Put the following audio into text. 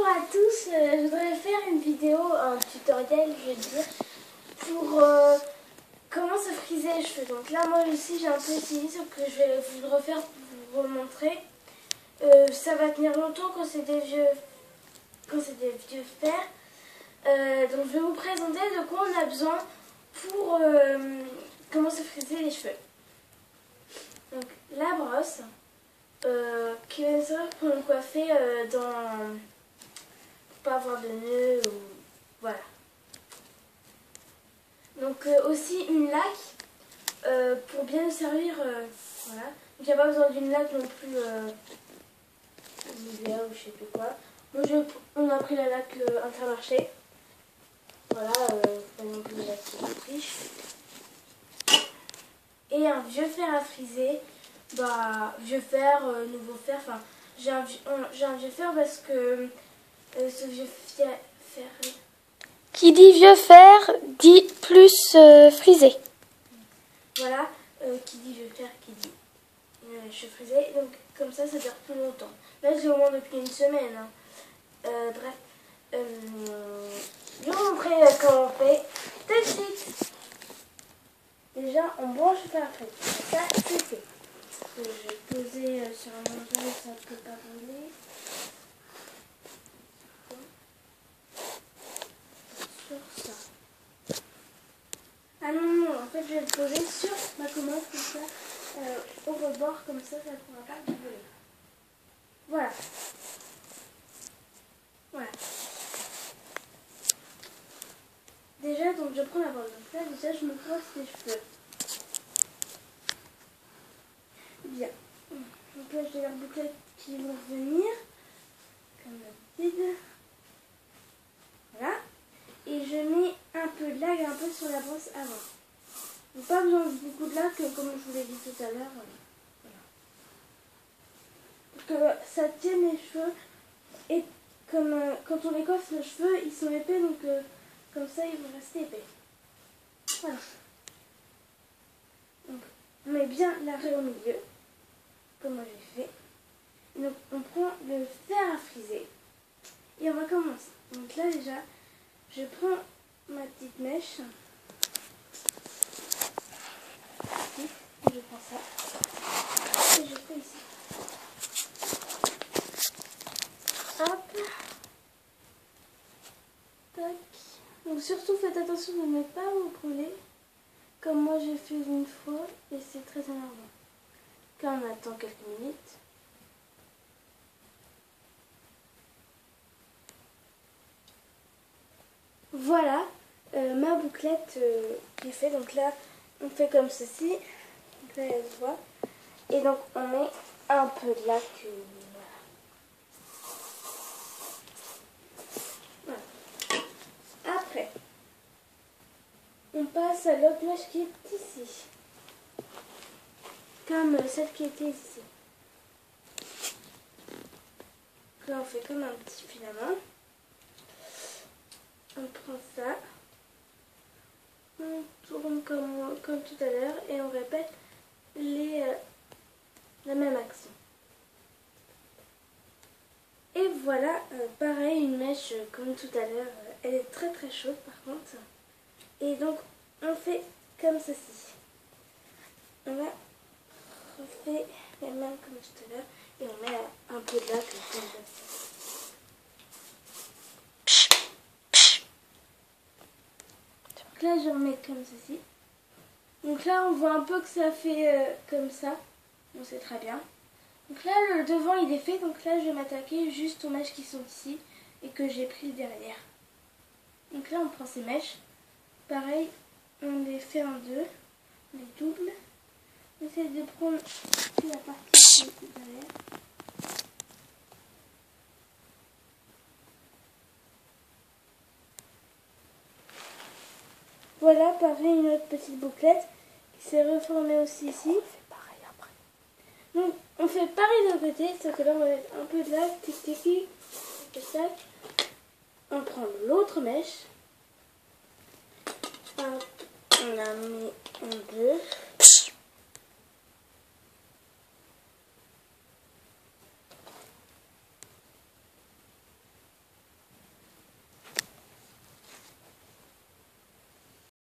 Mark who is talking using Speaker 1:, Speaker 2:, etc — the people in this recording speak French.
Speaker 1: à tous, je voudrais faire une vidéo, un tutoriel, je veux dire, pour comment se friser les cheveux. Donc là, moi aussi, j'ai un peu essayé, sauf que je vais vous le refaire pour vous montrer. Ça va tenir longtemps quand c'est des vieux fers. Donc je vais vous présenter de quoi on a besoin pour comment se friser les cheveux. Donc la brosse qui va nous servir pour nous coiffer pour pas avoir de nœuds ou voilà. Donc aussi une laque pour bien nous servir voilà. Donc il n'y a pas besoin d'une laque non plus Nivea ou je sais plus quoi. On a pris la laque Intermarché. Voilà, pas non plus la laque riche. Et un vieux fer à friser. Bah, vieux fer, nouveau fer. Enfin, j'ai un vieux fer parce que ce vieux fer.
Speaker 2: Qui dit vieux fer dit plus frisé.
Speaker 1: Voilà, qui dit vieux fer, qui dit cheveux frisés. Donc, comme ça dure plus longtemps. Là, j'ai au moins depuis une semaine. Hein. Bref. Je vais vous montrer comment on fait tout de suite. Déjà, on branche le fer à frais. Ça, c'est fait. Je vais poser sur un manteau, ça ne peut pas brûler. Sur ça. Ah non, en fait, je vais le poser sur ma commode, comme ça, au rebord, comme ça ne pourra pas brûler. Voilà. Voilà. Déjà, donc je prends la brosse. Donc là, déjà, je me brosse les cheveux. Bien. Donc là, j'ai leurs bouclettes qui vont venir. Comme d'habitude. Voilà. Et je mets un peu de laque, un peu sur la brosse avant. Donc pas besoin de beaucoup de laque, comme je vous l'ai dit tout à l'heure. Voilà. Pour que ça tienne les cheveux. Et comme quand on les coiffe, nos cheveux, ils sont épais, donc comme ça, ils vont rester épais. Voilà. Donc, on met bien l'arrêt au milieu, comme moi j'ai fait. Et donc, on prend le fer à friser. Et on va commencer. Donc là, déjà, je prends ma petite mèche. Ici, je prends ça. Et je fais ici. Hop. Tac. Donc surtout, faites attention de ne pas vous brûler. Comme moi j'ai fait une fois et c'est très énervant. Quand on attend quelques minutes. Voilà ma bouclette qui est faite. Donc là on fait comme ceci. Donc là elle se voit. Et donc on met un peu de laque. Voilà. Après on passe à l'autre mèche qui est ici. Comme celle qui était ici. Là on fait comme un petit filament. On prend ça. On tourne comme tout à l'heure et on répète la même action. Et voilà, pareil, une mèche comme tout à l'heure. Elle est très très chaude par contre. Et donc on fait comme ceci. On va refait les mêmes comme tout à l'heure et on met un peu de laque. Donc là je remets comme ceci. Donc là on voit un peu que ça fait comme ça. Bon, c'est très bien. Donc là le devant il est fait. Donc là je vais m'attaquer juste aux mèches qui sont ici et que j'ai pris derrière. Donc là on prend ces mèches. Pareil, on les fait en deux. On les double. On essaie de prendre la partie qui est derrière. Voilà, pareil, une autre petite bouclette qui s'est reformée aussi ici. On fait pareil après. Donc, on fait pareil d'un côté, sauf que là, on va mettre un peu de laque, tic-tic, tac. On prend l'autre mèche. Hop, on la met en deux.